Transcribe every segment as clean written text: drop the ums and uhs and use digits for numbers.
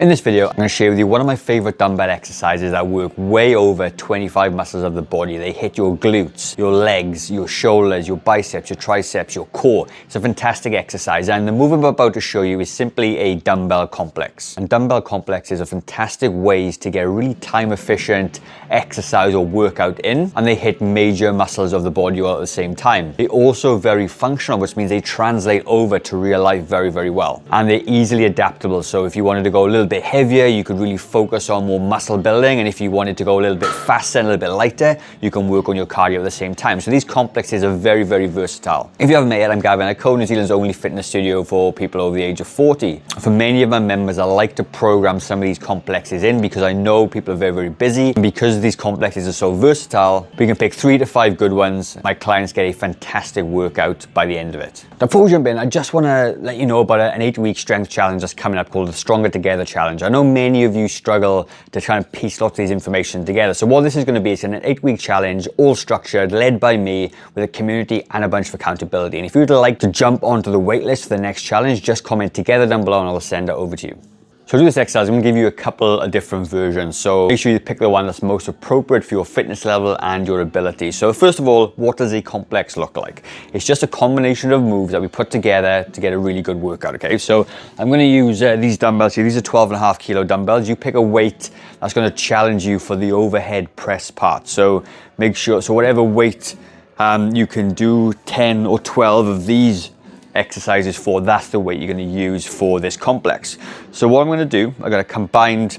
In this video, I'm going to share with you one of my favorite dumbbell exercises that work way over 25 muscles of the body. They hit your glutes, your legs, your shoulders, your biceps, your triceps, your core. It's a fantastic exercise, and the move I'm about to show you is simply a dumbbell complex. And dumbbell complexes are fantastic ways to get a really time efficient exercise or workout in, and they hit major muscles of the body all at the same time. They're also very functional, which means they translate over to real life very, very well. And they're easily adaptable, so if you wanted to go a little bit heavier, you could really focus on more muscle building, and if you wanted to go a little bit faster and a little bit lighter, you can work on your cardio at the same time. So these complexes are very, very versatile. If you haven't met yet, I'm Gavin. I co New Zealand's only fitness studio for people over the age of 40. For many of my members, I like to program some of these complexes in because I know people are very, very busy, and because these complexes are so versatile, we can pick 3 to 5 good ones. My clients get a fantastic workout by the end of it. Now, before we jump in, I just want to let you know about an 8-week strength challenge that's coming up called the Stronger Together Challenge. I know many of you struggle to try and piece lots of these information together. So what this is going to be is an 8-week challenge, all structured, led by me, with a community and a bunch of accountability. And if you'd like to jump onto the wait list for the next challenge, just comment together down below and I'll send it over to you. So to do this exercise, I'm going to give you a couple of different versions. So make sure you pick the one that's most appropriate for your fitness level and your ability. So first of all, what does a complex look like? It's just a combination of moves that we put together to get a really good workout, okay? So I'm going to use these dumbbells here. These are 12.5 kilo dumbbells. You pick a weight that's going to challenge you for the overhead press part. So make sure, so whatever weight you can do 10 or 12 of these exercises for, that's the weight you're going to use for this complex. So what I'm going to do, I've got a combined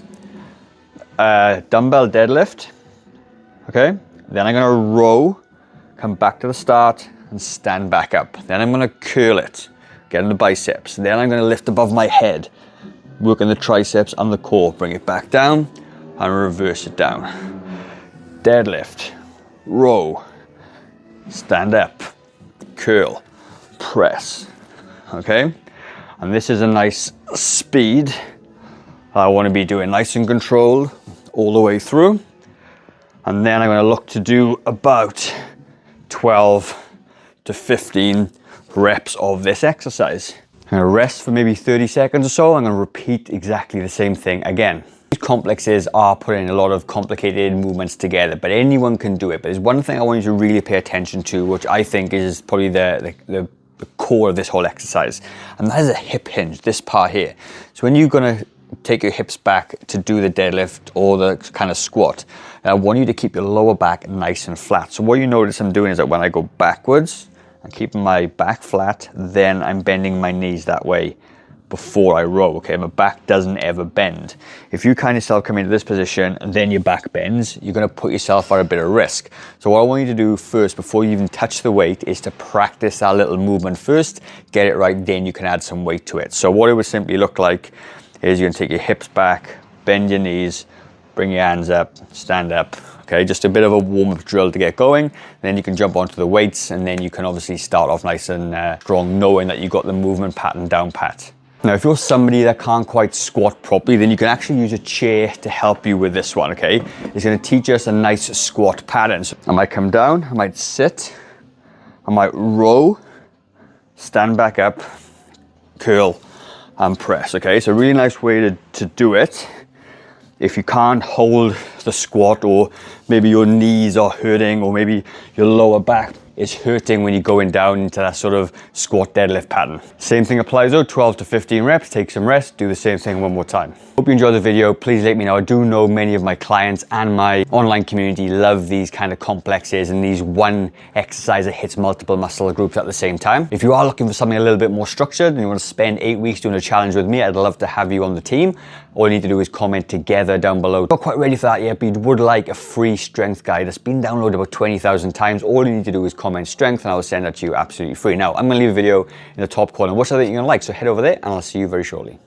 dumbbell deadlift, okay? Then I'm going to row, come back to the start and stand back up. Then I'm going to curl it, get in the biceps. Then I'm going to lift above my head, work in the triceps and the core, bring it back down and reverse it down. Deadlift, row, stand up, curl, press, okay? And this is a nice speed I want to be doing, nice and controlled all the way through. And then I'm going to look to do about 12 to 15 reps of this exercise. I'm going to rest for maybe 30 seconds or so. I'm going to repeat exactly the same thing again. These complexes are putting a lot of complicated movements together, but anyone can do it. But there's one thing I want you to really pay attention to, which I think is probably the core of this whole exercise, and that is a hip hinge, this part here. So when you're going to take your hips back to do the deadlift or the kind of squat, I want you to keep your lower back nice and flat. So what you notice I'm doing is that when I go backwards, I'm keeping my back flat, then I'm bending my knees that way before I row, okay? My back doesn't ever bend. If you kind of yourself come into this position and then your back bends, you're gonna put yourself at a bit of risk. So what I want you to do first, before you even touch the weight, is to practice that little movement first, get it right, then you can add some weight to it. So what it would simply look like is you're gonna take your hips back, bend your knees, bring your hands up, stand up, okay? Just a bit of a warm-up drill to get going. Then you can jump onto the weights, and then you can obviously start off nice and strong, knowing that you've got the movement pattern down pat. Now, if you're somebody that can't quite squat properly, then you can actually use a chair to help you with this one, okay? It's gonna teach us a nice squat pattern. So I might come down, I might sit, I might row, stand back up, curl, and press, okay? So a really nice way to do it. If you can't hold the squat, or maybe your knees are hurting, or maybe your lower back is hurting when you're going down into that sort of squat deadlift pattern. Same thing applies though, 12 to 15 reps, take some rest, do the same thing one more time. Hope you enjoyed the video. Please let me know. I do know many of my clients and my online community love these kind of complexes and these one exercise that hits multiple muscle groups at the same time. If you are looking for something a little bit more structured and you want to spend 8 weeks doing a challenge with me, I'd love to have you on the team. All you need to do is comment together down below. Not quite ready for that yet, but you would like a free strength guide that's been downloaded about 20,000 times. All you need to do is comment strength and I'll send that to you absolutely free. Now, I'm gonna leave a video in the top corner. What's that you're gonna like? So head over there and I'll see you very shortly.